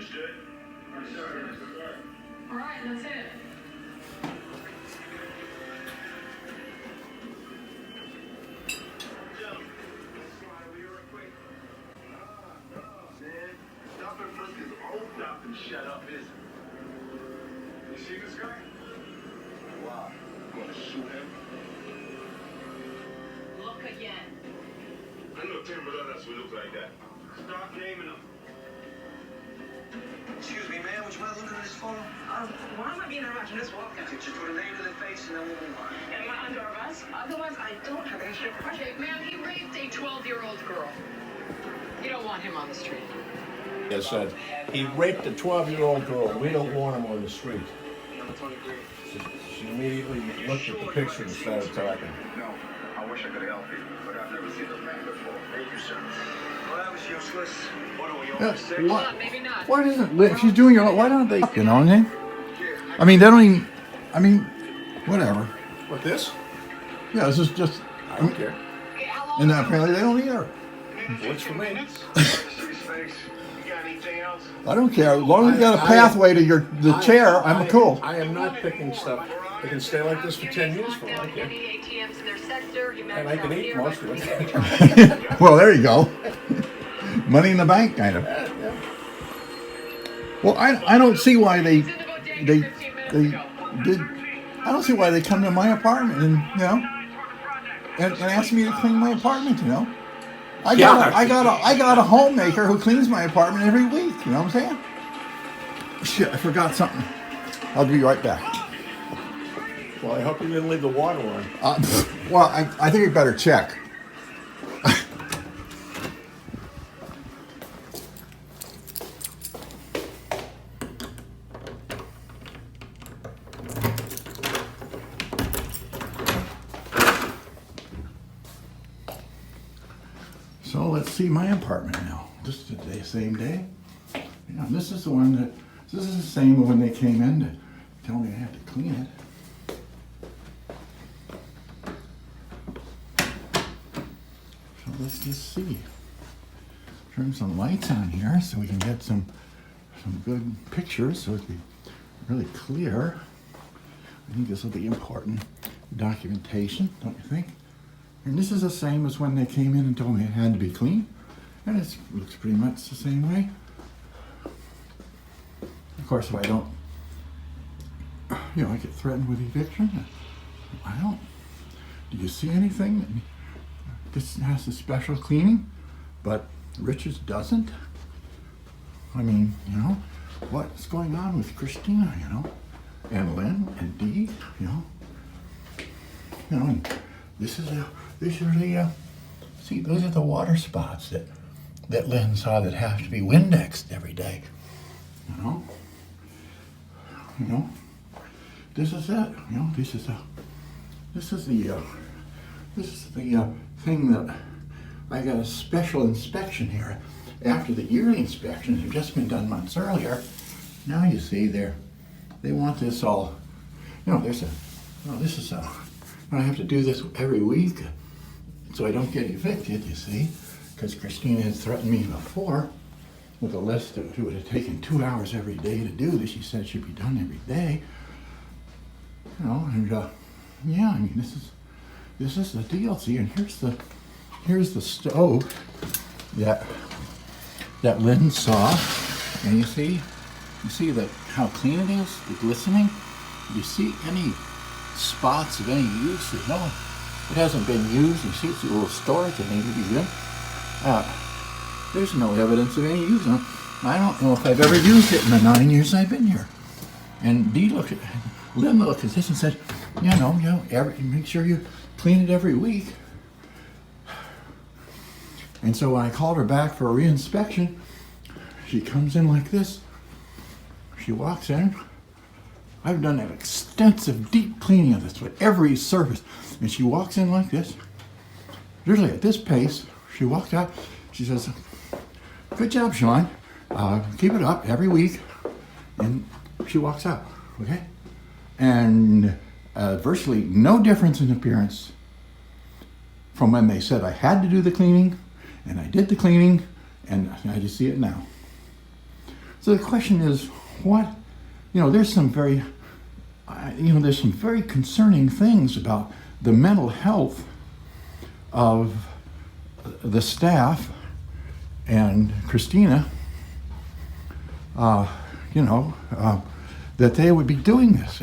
Understood? Sir. All right, that's it. Shut up, is it? You see this guy? Wow. You want to shoot him? Look again. I know 10 brothers will look like that. Stop naming them. Excuse me, ma'am, would you mind looking at this photo? Why am I being interrupted? Just walk out. Just put a name to the face and then we'll move on. Am I under arrest? Otherwise, I don't have any shit. Okay, ma'am, he raped a 12-year-old girl. You don't want him on the street. He said he raped a 12-year-old girl. We don't want him on the street. She immediately looked at the picture and started talking. No, I wish I could help you, but I've never seen this man before. Thank you, sir. Well, that was useless. What are we on? Six? What? Maybe not. Why doesn't if she's doing it? Why don't they? You know what I mean? I mean, they don't even. I mean, whatever. What, this? Yeah, this is just. I don't care. Okay, how long And ago? apparently they don't either. Works for me. You got anything else? I don't care. As long as you got a pathway to the chair, I'm cool. I am not picking stuff. It can stay like this for 10 years for all I care. ATMs in their sector. And I can eat most of it. Well, there you go. Money in the bank, kind of. Well, I don't see why they did. I don't see why they come to my apartment and and ask me to clean my apartment. I got a homemaker who cleans my apartment every week. You know what I'm saying? Shit, I forgot something. I'll be right back. Well, I hope you didn't leave the water on. Well, I think we better check. So let's see my apartment now. This is the same day. Yeah, this is the one that. This is the same when they came in to tell me I had to clean it. So let's just see. Turn some lights on here so we can get some good pictures so it'll be really clear. I think this will be important documentation, don't you think? And this is the same as when they came in and told me it had to be clean. And it looks pretty much the same way. Of course, if I don't, I get threatened with eviction. I don't. Do you see anything? This has a special cleaning, but Richard's doesn't. I mean, what's going on with Kristina, and Lynne and Dee, and these are the, see, those are the water spots that Lynne saw that have to be Windexed every day, this is it, this is the thing that I got a special inspection here after the yearly inspections have just been done months earlier. Now you see they want this all, this is I have to do this every week so I don't get evicted, you see, because Kristina had threatened me before with a list that it would have taken 2 hours every day to do this. She said it should be done every day, I mean, this is the deal. See, and here's the stove that Lynne saw, and you see how clean it is, the glistening. Do you see any spots of any use? No, it hasn't been used. You see, it's a little storage that needs to be in. There's no evidence of any use. I don't know if I've ever used it in the 9 years I've been here. And Lynne looked at this and said, make sure you clean it every week. And so when I called her back for a reinspection, she comes in like this. She walks in. I've done an extensive deep cleaning of this with every surface. And she walks in like this. Literally at this pace, she walked out. She says, "Good job, Sean. Keep it up every week." And she walks out, okay? And virtually no difference in appearance from when they said I had to do the cleaning, and I did the cleaning, and I just see it now. So the question is, what, there's some very, there's some very concerning things about the mental health of the staff and Kristina, that they would be doing this.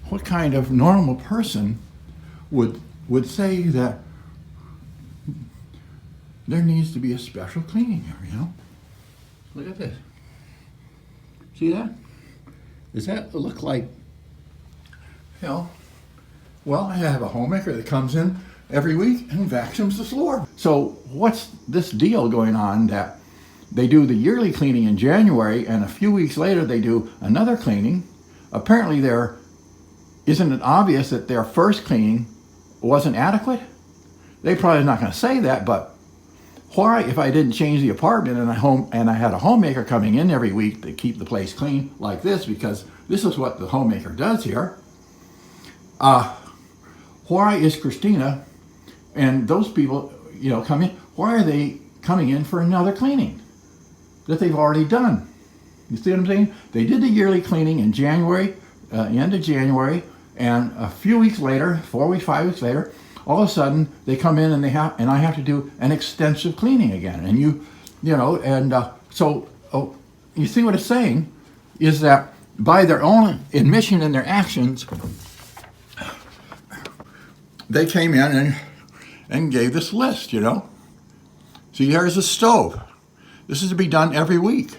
What kind of normal person would say that there needs to be a special cleaning here, Look at this. See that? Does that look like, well, I have a homemaker that comes in every week and vacuums the floor. So what's this deal going on that they do the yearly cleaning in January and a few weeks later they do another cleaning? Apparently isn't it obvious that their first cleaning wasn't adequate? They probably not going to say that, but why, if I didn't change the apartment and I had a homemaker coming in every week to keep the place clean like this, because this is what the homemaker does here, why is Kristina and those people, come in, why are they coming in for another cleaning that they've already done? You see what I'm saying? They did the yearly cleaning in January, end of January, and a few weeks later, 4 weeks, 5 weeks later, all of a sudden they come in and I have to do an extensive cleaning again. And you see what it's saying is that by their own admission and their actions, they came in and gave this list, See, here's the stove. This is to be done every week.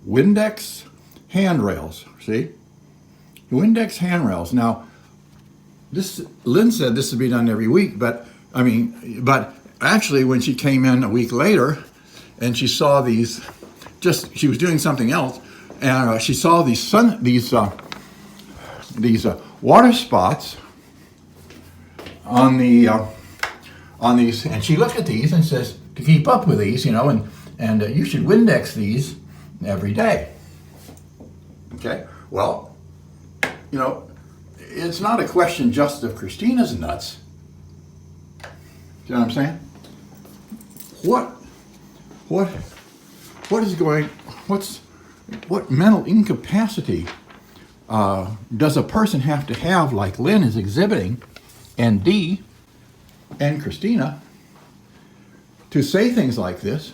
Windex handrails, see? Windex handrails. Now, Lynn said this would be done every week, but actually when she came in a week later and she saw these, she was doing something else, and she saw these water spots on these, and she looked at these and says, to keep up with these, and you should Windex these every day. Okay, well, it's not a question just of Kristina's nuts. You know what I'm saying? What mental incapacity does a person have to have, like Lynn is exhibiting, and Dee, and Kristina, to say things like this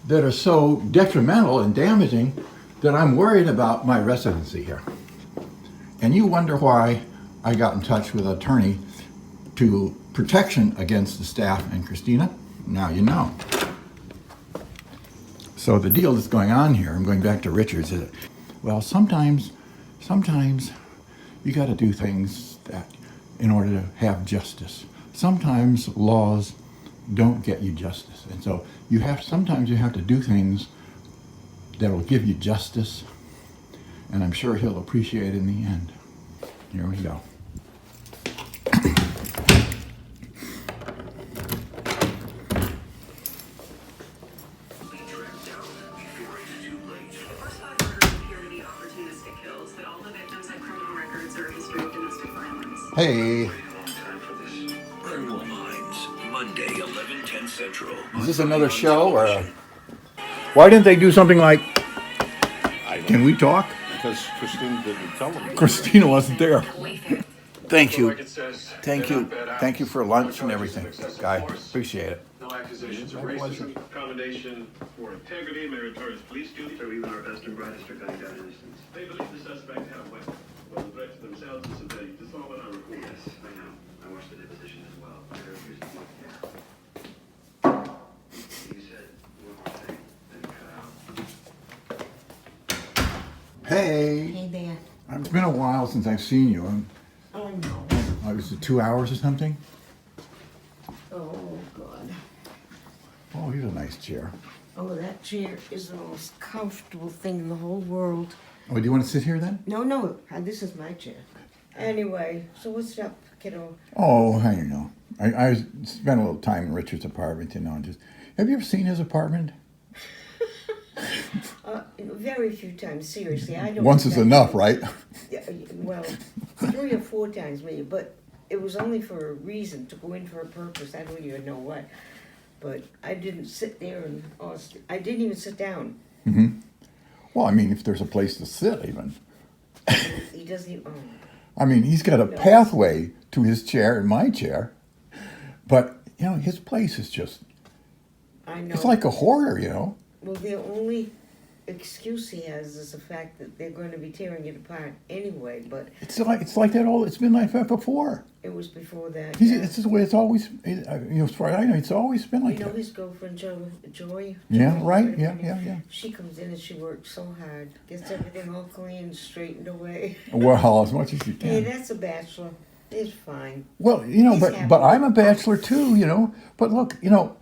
that are so detrimental and damaging that I'm worried about my residency here. And you wonder why I got in touch with an attorney to protection against the staff and Kristina? Now you know. So the deal that's going on here, I'm going back to Richard's, is, well, sometimes you got to do things that in order to have justice. Sometimes laws don't get you justice. And so sometimes you have to do things that will give you justice, and I'm sure he'll appreciate it in the end. Here we go. Hey. Monday, 11:10 Central. Is this another show, or why didn't they do something like, can we talk? Because Kristina didn't tell them. Kristina wasn't there. Thank you. Thank you for lunch and everything, guy. Appreciate it. No accusations of racism, accommodation for integrity, meritorious police duty, or even our best and brightest are cutting down innocence. They believe the suspect had a weapon. Well, the threat to themselves is pathetic. This is all what I record. Yes, I know. I watched the deposition as well. You said one more thing, then cut out. Hey. Hey there. It's been a while since I've seen you. Oh, no. Was it 2 hours or something? Oh, God. Oh, here's a nice chair. Oh, that chair is the most comfortable thing in the whole world. Oh, do you want to sit here then? No, this is my chair. Anyway, so what's up, kiddo? Oh, I don't know. I spent a little time in Richard's apartment, and just, have you ever seen his apartment? Very few times, seriously. I don't. Once is enough, right? Yeah, well, 3 or 4 times maybe, but it was only for a reason, to go in for a purpose. I don't even know what. But I didn't sit there and I didn't even sit down. Well, I mean, if there's a place to sit, even. He doesn't even. I mean, he's got a pathway to his chair and my chair, but you know, his place is just. I know. It's like a hoarder, you know. Well, the only excuse he has is the fact that they're going to be tearing it apart anyway. But It's like that all. It's been like that before. it was before that. It's the way it's always. You know, as far as I know, it's always been like You know that. his girlfriend Joy. Yeah, Joy, right. Yeah. She comes in and she works so hard, gets everything all clean, straightened away. Well, as much as you Hey, can. that's a bachelor. It's fine. Well, you know, He's but happy. I'm a bachelor too, you know. But look, you know,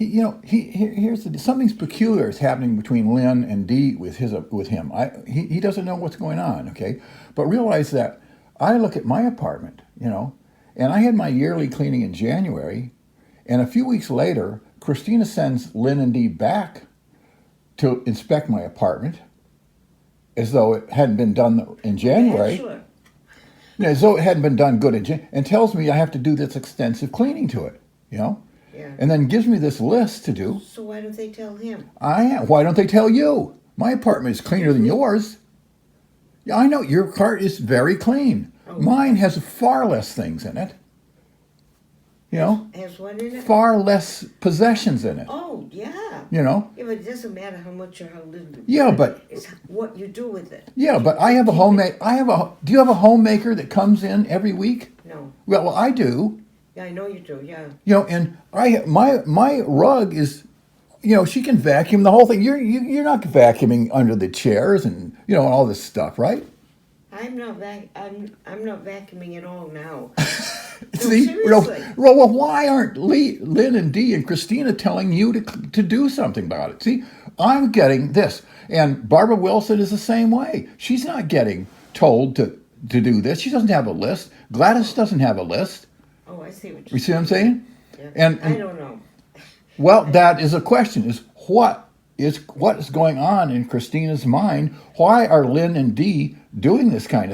here's something's peculiar is happening between Lynne and Dee with him. He doesn't know what's going on, okay? But realize that I look at my apartment, you know, and I had my yearly cleaning in January, and a few weeks later, Kristina sends Lynne and Dee back to inspect my apartment, as though it hadn't been done in January. Bachelor. Yeah, as though it hadn't been done good in January, and tells me I have to do this extensive cleaning to it, you know? Yeah. And then gives me this list to do. So why don't they tell him? Why don't they tell you? My apartment is cleaner than yours. Yeah, I know, your cart is very clean. Oh. Mine has far less things in it. You know? Has one in it? Far less possessions in it. Oh, yeah. You know? Yeah, but it doesn't matter how much or how little. Yeah, but It's what you do with it. yeah, but I have a homemade. Do you have a homemaker that comes in every week? No. Well, I do. Yeah, I know you do, yeah. You know, and my rug is, you know, she can vacuum the whole thing. You're not vacuuming under the chairs and you know all this stuff, right? I'm not vacuuming at all now. See, seriously. well, why aren't Lynne and Dee and Kristina telling you to do something about it? See, I'm getting this, and Barbara Wilson is the same way. She's not getting told to do this. She doesn't have a list. Gladys doesn't have a list. Oh, I see what You you're see what I'm saying? saying. And I don't know. well, that is a question: is what is going on in Kristina's mind? Why are Lynne and Dee doing this kind of